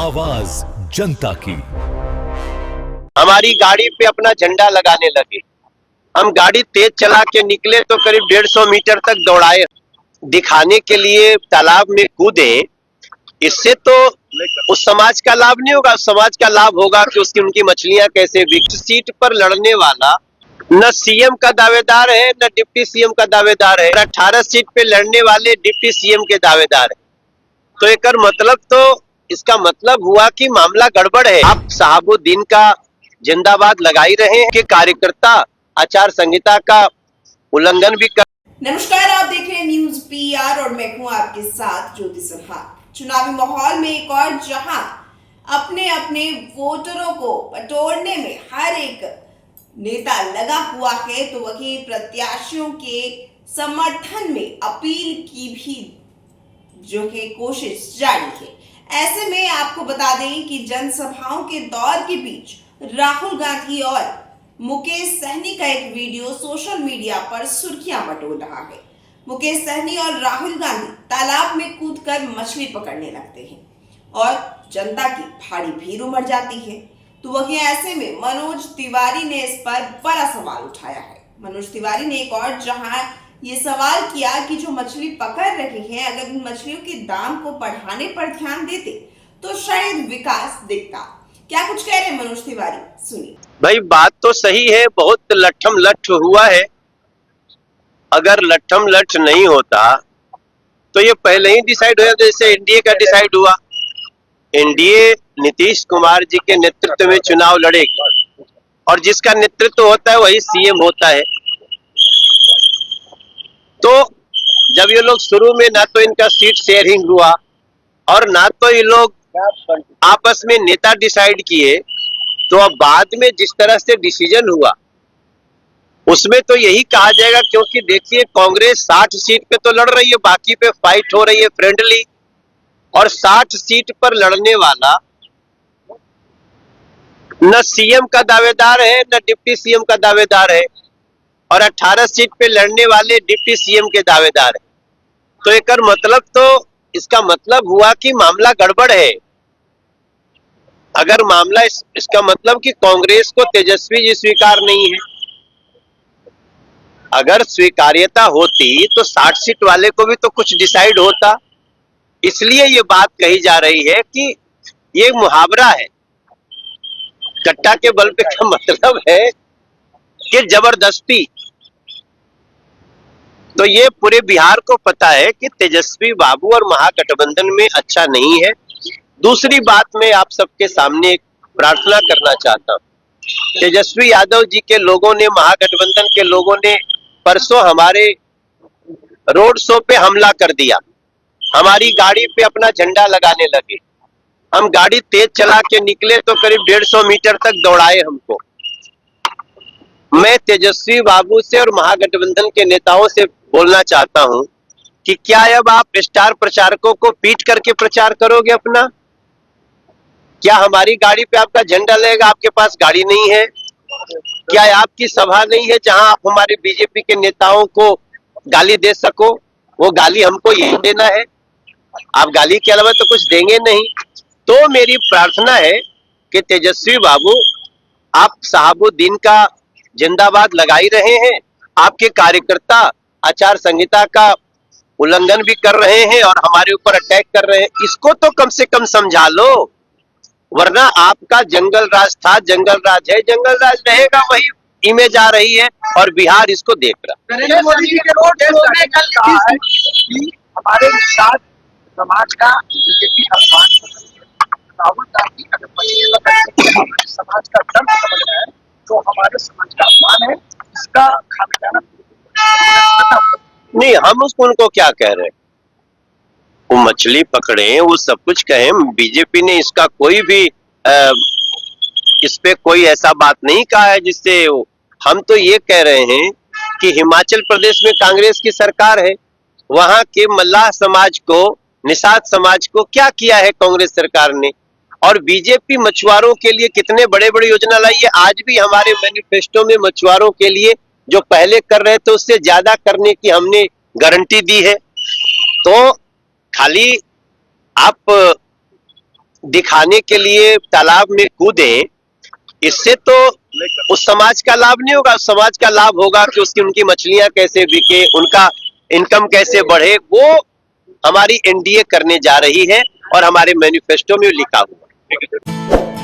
आवाज जनता की। हमारी गाड़ी पे अपना झंडा लगाने लगे। हम गाड़ी तेज चला के निकले तो करीब 150 मीटर तक दौड़ाए, दिखाने के लिए तालाब में कूदे। इससे तो उस समाज का लाभ नहीं होगा। समाज का लाभ होगा कि उसकी उनकी मछलियां कैसे बिक। सीट पर लड़ने वाला न सीएम का दावेदार है न डिप्टी सीएम का दावेदार है। 18 सीट पे लड़ने वाले डिप्टी सीएम के दावेदार है। तो एक मतलब तो इसका मतलब हुआ कि मामला गड़बड़ है। आप साहबुद्दीन का जिंदाबाद लगा ही रहे हैं कि कार्यकर्ता आचार संहिता का उल्लंघन भी कर। नमस्कार, आप देख रहे हैं न्यूज पीआर और मैं हूं आपके साथ ज्योति सिन्हा। चुनावी माहौल में एक और जहां अपने अपने वोटरों को बटोरने में हर एक नेता लगा हुआ है, तो वहीं प्रत्याशियों के समर्थन में अपील की भी जो है कोशिश जारी है। ऐसे में आपको बता दें कि जनसभाओं के दौर के बीच राहुल गांधी और मुकेश सहनी का एक वीडियो सोशल मीडिया पर सुर्खियां बटोर रहा है। मुकेश सहनी और राहुल गांधी तालाब में कूदकर मछली पकड़ने लगते हैं और जनता की भारी भीड़ उमड़ जाती है। तो वहीं ऐसे में मनोज तिवारी ने इस पर बड़ा सवाल उठाया है। मनोज तिवारी ने एक और जहां ये सवाल किया कि जो मछली पकड़ रहे हैं, अगर इन मछलियों के दाम को बढ़ाने पर ध्यान देते तो शायद विकास दिखता। क्या कुछ कह रहे हैं मनोज तिवारी, सुनिए। भाई बात तो सही है, बहुत लट्ठम लट्ठ हुआ है। अगर लट्ठम लट्ठ नहीं होता तो ये पहले ही डिसाइड हो जाता, जैसे एनडीए का डिसाइड हुआ। एनडीए नीतीश कुमार जी के नेतृत्व में चुनाव लड़ेगी और जिसका नेतृत्व होता है वही सीएम होता है। तो जब ये लोग शुरू में ना तो इनका सीट शेयरिंग हुआ और ना तो ये लोग आपस में नेता डिसाइड किए, तो अब बाद में जिस तरह से डिसीजन हुआ उसमें तो यही कहा जाएगा, क्योंकि देखिए कांग्रेस 60 सीट पे तो लड़ रही है, बाकी पे फाइट हो रही है फ्रेंडली। और 60 सीट पर लड़ने वाला न सीएम का दावेदार है न डिप्टी सीएम का दावेदार है और 18 सीट पे लड़ने वाले डिप्टी सीएम के दावेदार है। तो एक मतलब तो इसका मतलब हुआ कि मामला गड़बड़ है। अगर मामला इसका मतलब कि कांग्रेस को तेजस्वी जी स्वीकार नहीं है। अगर स्वीकार्यता होती तो 60 सीट वाले को भी तो कुछ डिसाइड होता। इसलिए ये बात कही जा रही है कि ये मुहावरा है, कट्टा के बल पे का मतलब है कि जबरदस्ती। तो ये पूरे बिहार को पता है कि तेजस्वी बाबू और महागठबंधन में अच्छा नहीं है। दूसरी बात मैं आप सबके सामने एक प्रार्थना करना चाहता हूं। तेजस्वी यादव जी के लोगों ने, महागठबंधन के लोगों ने परसों हमारे रोड शो पे हमला कर दिया। हमारी गाड़ी पे अपना झंडा लगाने लगे। हम गाड़ी तेज चला के निकले तो करीब 150 मीटर तक दौड़ाए हमको। मैं तेजस्वी बाबू से और महागठबंधन के नेताओं से बोलना चाहता हूं कि क्या अब आप स्टार प्रचारकों को पीट करके प्रचार करोगे अपना? क्या हमारी गाड़ी पे आपका झंडा लगेगा? आपके पास गाड़ी नहीं है? क्या आपकी सभा नहीं है जहां आप हमारे बीजेपी के नेताओं को गाली दे सको? वो गाली हमको यही देना है? आप गाली के अलावा तो कुछ देंगे नहीं। तो मेरी प्रार्थना है कि तेजस्वी बाबू, आप साहबुद्दीन का जिंदाबाद लगा ही रहे हैं। आपके कार्यकर्ता आचार संहिता का उल्लंघन भी कर रहे हैं और हमारे ऊपर अटैक कर रहे हैं। इसको तो कम से कम समझा लो, वरना आपका जंगल राज था, जंगल राज है, जंगल राज रहेगा। वही इमेज आ रही है और बिहार इसको देख रहा। नरेंद्र मोदी जी के रोड शो में कल कहा है कि हमारे साथ समाज का बीजेपी अपमान। राहुल गांधी अगर मछली पकड़ने हमारे समाज का दर्द समझ रहे हैं तो हमारे समाज का अपमान है, इसका खामियाजा नहीं। हम उनको क्या कह रहे हैं? वो मछली पकड़े, वो सब कुछ कहें। बीजेपी ने इसका कोई भी इस पे कोई ऐसा बात नहीं कहा है जिससे हम तो ये कह रहे हैं कि हिमाचल प्रदेश में कांग्रेस की सरकार है, वहां के मल्लाह समाज को, निषाद समाज को क्या किया है कांग्रेस सरकार ने? और बीजेपी मछुआरों के लिए कितने बड़े बड़े योजना लाई है। आज भी हमारे मैनिफेस्टो में मछुआरों के लिए जो पहले कर रहे थे उससे ज्यादा करने की हमने गारंटी दी है। तो खाली आप दिखाने के लिए तालाब में कूदे, इससे तो उस समाज का लाभ नहीं होगा। उस समाज का लाभ होगा कि उसकी उनकी मछलियां कैसे बिके, उनका इनकम कैसे बढ़े। वो हमारी एनडीए करने जा रही है और हमारे मैनिफेस्टो में लिखा हुआ है।